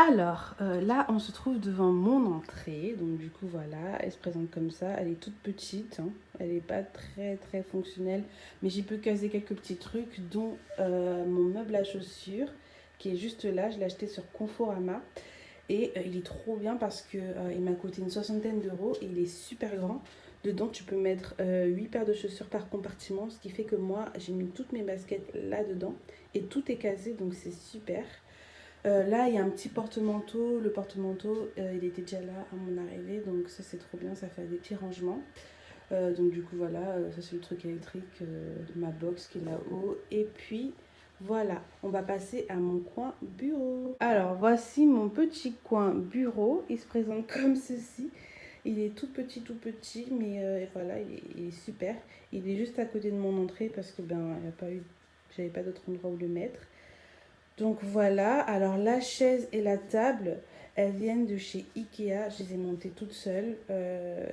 Alors, là, on se trouve devant mon entrée. Donc, du coup, voilà, elle se présente comme ça. Elle est toute petite, hein. Elle n'est pas très, très fonctionnelle. Mais j'ai pu caser quelques petits trucs, dont mon meuble à chaussures, qui est juste là. Je l'ai acheté sur Conforama. Et il est trop bien parce que il m'a coûté une soixantaine d'euros. Et il est super grand. Dedans, tu peux mettre 8 paires de chaussures par compartiment. Ce qui fait que moi, j'ai mis toutes mes baskets là-dedans. Et tout est casé, donc c'est super. Là, il y a un petit porte-manteau. Le porte-manteau, il était déjà là à mon arrivée. Donc ça, c'est trop bien. Ça fait des petits rangements. Donc du coup, voilà. Ça, c'est le truc électrique de ma box qui est là-haut. Et puis, voilà. On va passer à mon coin bureau. Alors, voici mon petit coin bureau. Il se présente comme ceci. Il est tout petit. Mais voilà, il est super. Il est juste à côté de mon entrée parce que, ben, il n'y a pas eu... J'avais pas d'autre endroit où le mettre. Donc voilà, alors la chaise et la table, elles viennent de chez Ikea. Je les ai montées toutes seules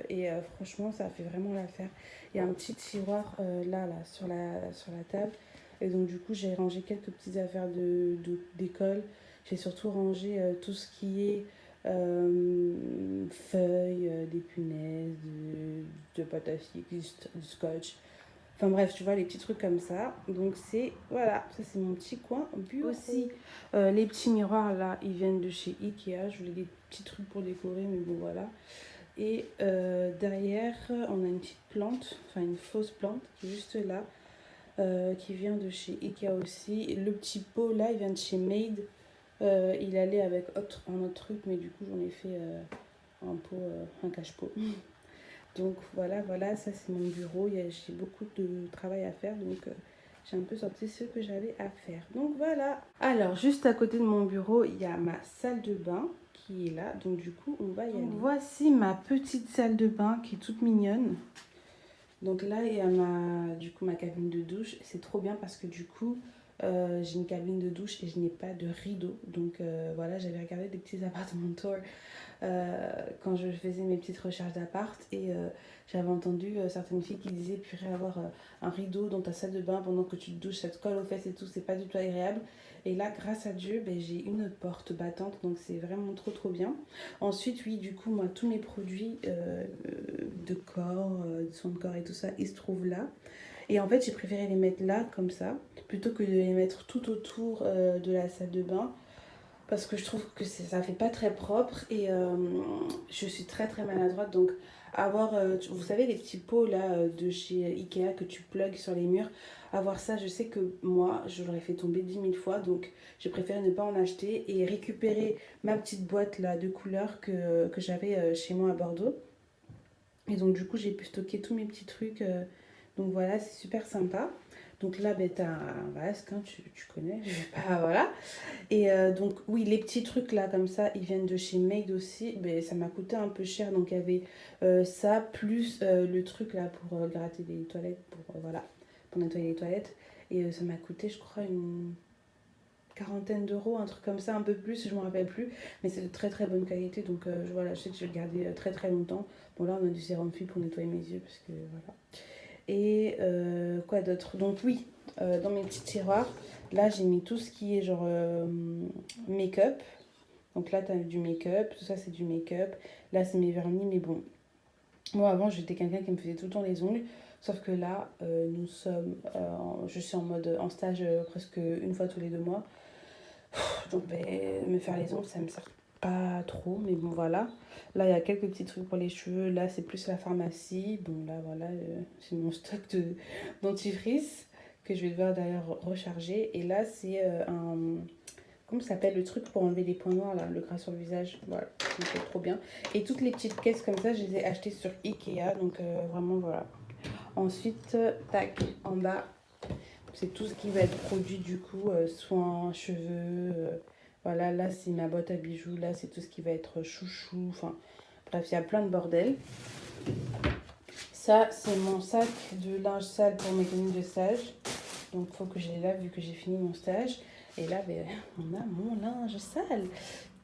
et franchement, ça a fait vraiment l'affaire. Il y a un petit tiroir là, sur la table. Et donc du coup, j'ai rangé quelques petites affaires d'école. J'ai surtout rangé tout ce qui est feuilles, des punaises, de pâte à fixe, du scotch. Enfin bref, tu vois, les petits trucs comme ça. Donc c'est, voilà, ça c'est mon petit coin bureau. Aussi, les petits miroirs là, ils viennent de chez Ikea. Je voulais des petits trucs pour décorer, mais bon voilà. Et derrière, on a une petite plante, enfin une fausse plante qui est juste là, qui vient de chez Ikea aussi. Et le petit pot là, il vient de chez Made. Il allait avec un autre truc, mais du coup j'en ai fait un pot, un cache-pot. Donc voilà, ça c'est mon bureau. J'ai beaucoup de travail à faire, donc j'ai un peu sorti ce que j'avais à faire. Donc voilà. Alors, juste à côté de mon bureau, il y a ma salle de bain qui est là. Donc du coup, on va y aller. Voici ma petite salle de bain qui est toute mignonne. Donc là, il y a du coup, ma cabine de douche. C'est trop bien parce que du coup, j'ai une cabine de douche et je n'ai pas de rideau. Donc voilà, j'avais regardé des petits appartements tour quand je faisais mes petites recherches d'appart et j'avais entendu certaines filles qui disaient purée avoir un rideau dans ta salle de bain pendant que tu te douches, ça te colle aux fesses et tout, c'est pas du tout agréable. Et là, grâce à Dieu, ben, j'ai une porte battante, donc c'est vraiment trop bien. Ensuite, oui, du coup, moi, tous mes produits de corps, de soins de corps et tout ça, ils se trouvent là. Et en fait, j'ai préféré les mettre là, comme ça, plutôt que de les mettre tout autour de la salle de bain parce que je trouve que ça fait pas très propre et je suis très maladroite. Donc avoir, vous savez les petits pots là de chez Ikea que tu plugues sur les murs, avoir ça, je sais que moi je l'aurais fait tomber 10 000 fois, donc j'ai préféré ne pas en acheter et récupérer ma petite boîte là de couleurs que j'avais chez moi à Bordeaux. Et donc du coup j'ai pu stocker tous mes petits trucs, donc voilà, c'est super sympa. Donc là, ben, t'as un vasque, hein, tu connais, je vais pas, voilà. Et donc, oui, les petits trucs là, comme ça, ils viennent de chez Made aussi. Mais ça m'a coûté un peu cher. Donc, il y avait ça, plus le truc là pour gratter les toilettes, voilà, pour nettoyer les toilettes. Et ça m'a coûté, je crois, une quarantaine d'euros, un truc comme ça, un peu plus, je ne me rappelle plus. Mais c'est de très bonne qualité. Donc, voilà, je sais que je vais le garder très longtemps. Bon, là, on a du sérum fille pour nettoyer mes yeux, parce que voilà. Et quoi d'autre? Donc oui, dans mes petits tiroirs, là j'ai mis tout ce qui est genre make-up. Donc là tu as du make-up, tout ça c'est du make-up. Là c'est mes vernis, mais bon. Moi avant j'étais quelqu'un qui me faisait tout le temps les ongles. Sauf que là, je suis en mode en stage presque une fois tous les 2 mois. Donc ben, me faire les ongles, ça me sert pas trop, mais bon voilà. Là, il y a quelques petits trucs pour les cheveux. Là, c'est plus la pharmacie. Bon, là, voilà, c'est mon stock de dentifrice que je vais devoir d'ailleurs recharger. Et là, c'est un... Comment ça s'appelle le truc pour enlever les points noirs, là, le gras sur le visage. Voilà, c'est trop bien. Et toutes les petites caisses comme ça, je les ai achetées sur Ikea. Donc, vraiment, voilà. Ensuite, tac, en bas, c'est tout ce qui va être produit du coup, soins, cheveux. Voilà, là c'est ma boîte à bijoux. Là c'est tout ce qui va être chouchou. Enfin, bref, il y a plein de bordel. Ça, c'est mon sac de linge sale pour mes tenues de stage. Donc, il faut que je les lave vu que j'ai fini mon stage. Et là, ben, on a mon linge sale.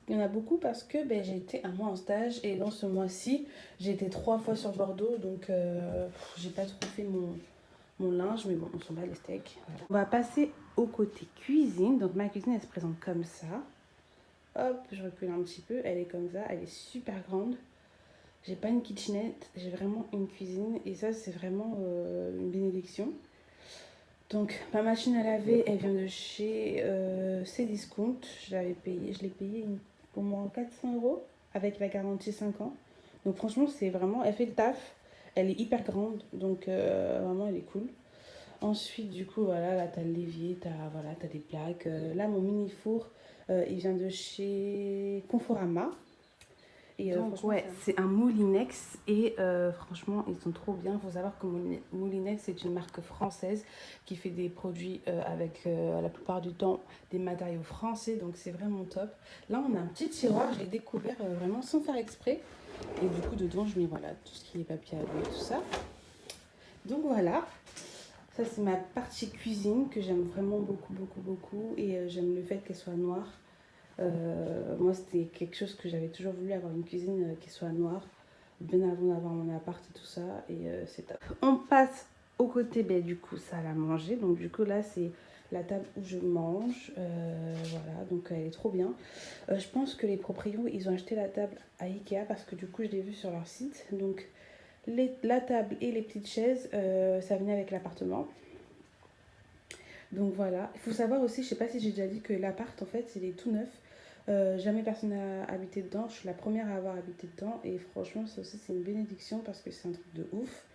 Il y en a beaucoup parce que ben, j'ai été un mois en stage. Et dans ce mois-ci, j'ai été 3 fois sur Bordeaux. Donc, j'ai pas trop fait mon linge, mais bon, on s'en bat les steaks. Voilà. On va passer au côté cuisine. Donc ma cuisine, elle se présente comme ça. hop, je recule un petit peu. Elle est comme ça, elle est super grande. J'ai pas une kitchenette, j'ai vraiment une cuisine. Et ça, c'est vraiment une bénédiction. Donc, ma machine à laver, elle vient de chez Cdiscount. Je l'ai payée au moins 400 euros avec la garantie 5 ans. Donc, franchement, c'est vraiment, elle fait le taf. Elle est hyper grande, donc vraiment, elle est cool. Ensuite, du coup, voilà, là, t'as l'évier, t'as des plaques. Là, mon mini four, il vient de chez Conforama. Et donc, ouais, c'est un Moulinex et franchement, ils sont trop bien. Il faut savoir que Moulinex, c'est une marque française qui fait des produits avec la plupart du temps des matériaux français, donc c'est vraiment top. Là, on a un petit tiroir, je l'ai découvert vraiment sans faire exprès. Et du coup, dedans, je mets voilà, tout ce qui est papier à et tout ça. Donc voilà, ça c'est ma partie cuisine que j'aime vraiment beaucoup, beaucoup, beaucoup. Et j'aime le fait qu'elle soit noire. Moi, c'était quelque chose que j'avais toujours voulu, avoir une cuisine qui soit noire, bien avant d'avoir mon appart et tout ça, et c'est top. On passe au côté, ben, du coup, salle à manger. Donc, du coup, là, c'est la table où je mange. Voilà, donc elle est trop bien. Je pense que les proprios, ils ont acheté la table à Ikea parce que du coup, je l'ai vu sur leur site. Donc, la table et les petites chaises, ça venait avec l'appartement. Donc voilà, il faut savoir aussi, je sais pas si j'ai déjà dit que l'appart en fait il est tout neuf. Jamais personne n'a habité dedans, je suis la première à avoir habité dedans et franchement ça aussi c'est une bénédiction parce que c'est un truc de ouf.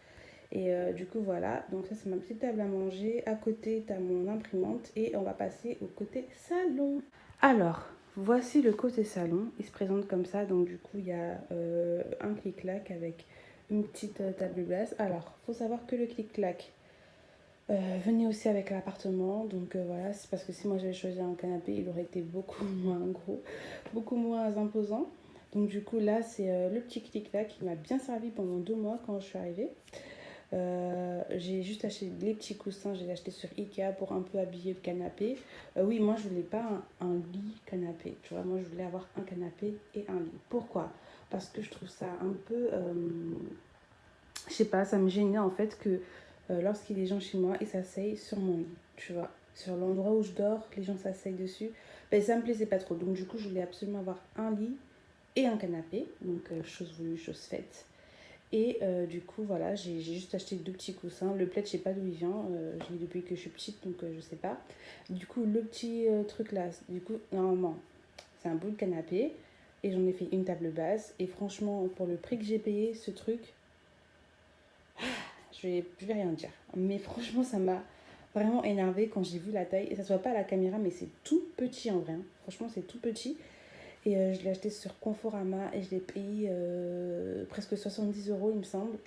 Et du coup voilà, donc ça c'est ma petite table à manger, à côté t'as mon imprimante et on va passer au côté salon. Alors, voici le côté salon, il se présente comme ça, donc du coup il y a un clic-clac avec une petite table basse. Alors, faut savoir que le clic-clac, venait aussi avec l'appartement, donc voilà, c'est parce que si moi j'avais choisi un canapé, il aurait été beaucoup moins gros, beaucoup moins imposant. Donc du coup là c'est le petit clic-clac qui m'a bien servi pendant 2 mois quand je suis arrivée. J'ai juste acheté les petits coussins, j'ai acheté sur Ikea pour un peu habiller le canapé. Oui, moi je voulais pas un lit canapé, tu vois, moi je voulais avoir un canapé et un lit. Pourquoi? Parce que je trouve ça un peu je sais pas, ça me gênait en fait que lorsqu'il y a des gens chez moi, ils s'asseyent sur mon lit, tu vois. Sur l'endroit où je dors, les gens s'asseyent dessus. Ben, ça me plaisait pas trop. Donc du coup, je voulais absolument avoir un lit et un canapé. Donc chose voulue, chose faite. Et du coup, voilà, j'ai juste acheté 2 petits coussins. Le plaid, je sais pas d'où il vient. Je l'ai depuis que je suis petite, donc je sais pas. Du coup, le petit truc là, du coup, normalement, c'est un bout de canapé. Et j'en ai fait une table basse. Et franchement, pour le prix que j'ai payé, ce truc, je vais rien dire. Mais franchement, ça m'a vraiment énervée quand j'ai vu la taille. Et ça se voit pas à la caméra, mais c'est tout petit en vrai. Hein. Franchement, c'est tout petit. Et je l'ai acheté sur Conforama et je l'ai payé presque 70 euros, il me semble.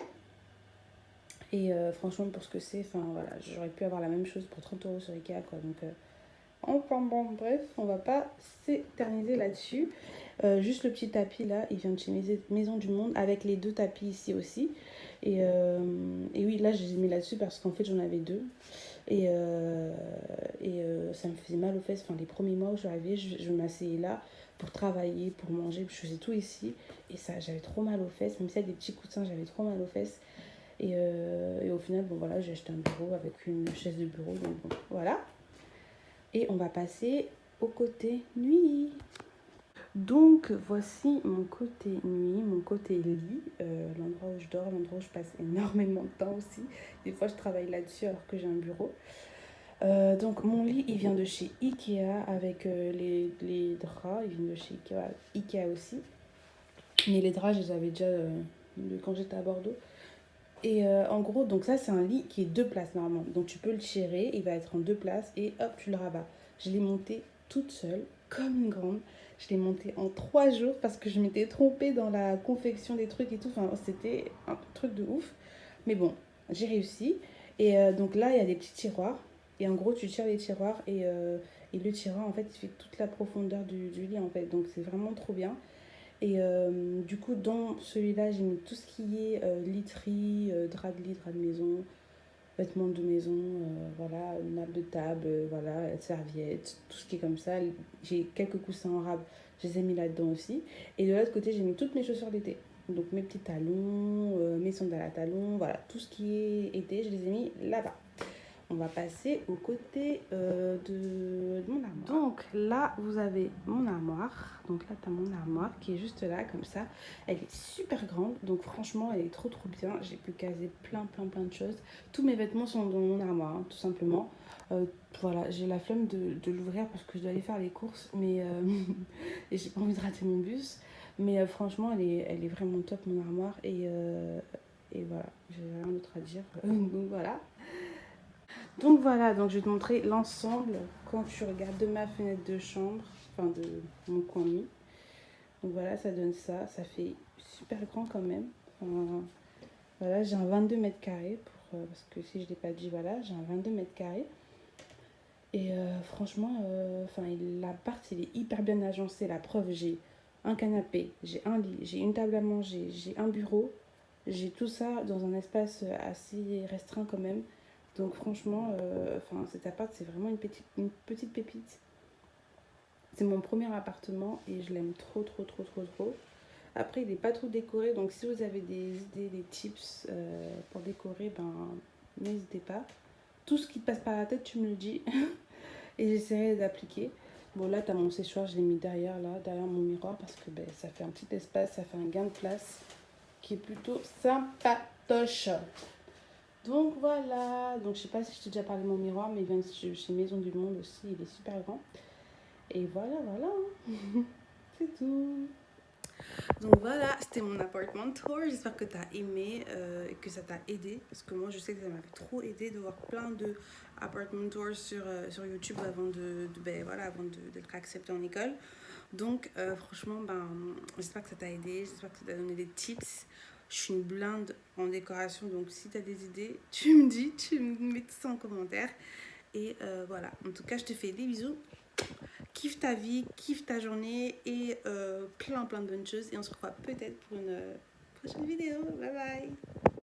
Et franchement, pour ce que c'est, enfin voilà, j'aurais pu avoir la même chose pour 30 euros sur Ikea, quoi. Donc, enfin bon, bref, on va pas s'éterniser là-dessus. Juste le petit tapis là, il vient de chez Maison du Monde avec les 2 tapis ici aussi. Et oui, là, je les ai mis là-dessus parce qu'en fait, j'en avais 2. Et ça me faisait mal aux fesses. Enfin, les premiers mois où je suis arrivée, je m'asseyais là pour travailler, pour manger. Je faisais tout ici. Et ça, j'avais trop mal aux fesses. Même si avec des petits coussins, j'avais trop mal aux fesses. Et au final, bon voilà, j'ai acheté un bureau avec une chaise de bureau. Donc bon, voilà. Et on va passer au côté nuit. Donc voici mon côté nuit, mon côté lit, l'endroit où je dors, l'endroit où je passe énormément de temps aussi. Des fois je travaille là-dessus alors que j'ai un bureau. Donc mon lit il vient de chez Ikea avec les draps, il vient de chez Ikea aussi. Mais les draps je les avais déjà quand j'étais à Bordeaux. Et en gros, donc ça c'est un lit qui est 2 places normalement. Donc tu peux le tirer, il va être en 2 places et hop, tu le rabats. Je l'ai monté toute seule, comme une grande. Je l'ai monté en 3 jours parce que je m'étais trompée dans la confection des trucs et tout. Enfin, c'était un truc de ouf. Mais bon, j'ai réussi. Et donc là, il y a des petits tiroirs. Et en gros, tu tires les tiroirs et le tiroir, en fait, il fait toute la profondeur du lit, en fait. Donc c'est vraiment trop bien. Et du coup, dans celui-là, j'ai mis tout ce qui est literie, drap de lit, drap de maison, vêtements de maison, voilà, nappe de table, voilà, serviette, tout ce qui est comme ça. J'ai quelques coussins en rab, je les ai mis là-dedans aussi. Et de l'autre côté, j'ai mis toutes mes chaussures d'été. Donc mes petits talons, mes sandales à talons, voilà, tout ce qui est été, je les ai mis là-bas. on va passer au côté de mon armoire. Donc là, vous avez mon armoire. Donc là, tu as mon armoire qui est juste là, comme ça. Elle est super grande. Donc franchement, elle est trop bien. J'ai pu caser plein de choses. Tous mes vêtements sont dans mon armoire, hein, tout simplement. Voilà, j'ai la flemme de l'ouvrir parce que je dois aller faire les courses. Mais et j'ai pas envie de rater mon bus. Mais franchement, elle est vraiment top, mon armoire. Et voilà, j'ai rien d'autre à dire. Donc voilà. Donc voilà, donc je vais te montrer l'ensemble quand tu regardes de ma fenêtre de chambre, enfin de mon coin nuit. Donc voilà, ça donne ça, ça fait super grand quand même. Enfin, voilà, j'ai un 22 mètres carrés, parce que si je ne l'ai pas dit, voilà, j'ai un 22 mètres carrés. Et franchement, l'appart, il est hyper bien agencé. La preuve, j'ai un canapé, j'ai un lit, j'ai une table à manger, j'ai un bureau. J'ai tout ça dans un espace assez restreint quand même. Donc franchement, cet appart, c'est vraiment une petite pépite. C'est mon premier appartement et je l'aime trop. Après, il n'est pas trop décoré, donc si vous avez des idées, des tips pour décorer, ben n'hésitez pas. Tout ce qui te passe par la tête, tu me le dis et j'essaierai d'appliquer. Bon, là, tu as mon séchoir, je l'ai mis derrière mon miroir parce que ça fait un petit espace, ça fait un gain de place qui est plutôt sympatoche. Donc voilà, donc je sais pas si je t'ai déjà parlé de mon miroir, mais il vient chez Maison du Monde aussi, il est super grand. Et voilà, c'est tout. Donc voilà, c'était mon appartement tour. J'espère que tu as aimé et que ça t'a aidé. Parce que moi, je sais que ça m'avait trop aidé de voir plein de appartement tours sur YouTube avant d'être acceptée en école. Donc franchement, j'espère que ça t'a aidé. J'espère que ça t'a donné des tips. Je suis une blinde en décoration. Donc si tu as des idées, tu me dis, tu me mets tout ça en commentaire. Et voilà, en tout cas, je te fais des bisous. Kiffe ta vie, kiffe ta journée et plein de bonnes choses. Et on se revoit peut-être pour une prochaine vidéo. Bye bye.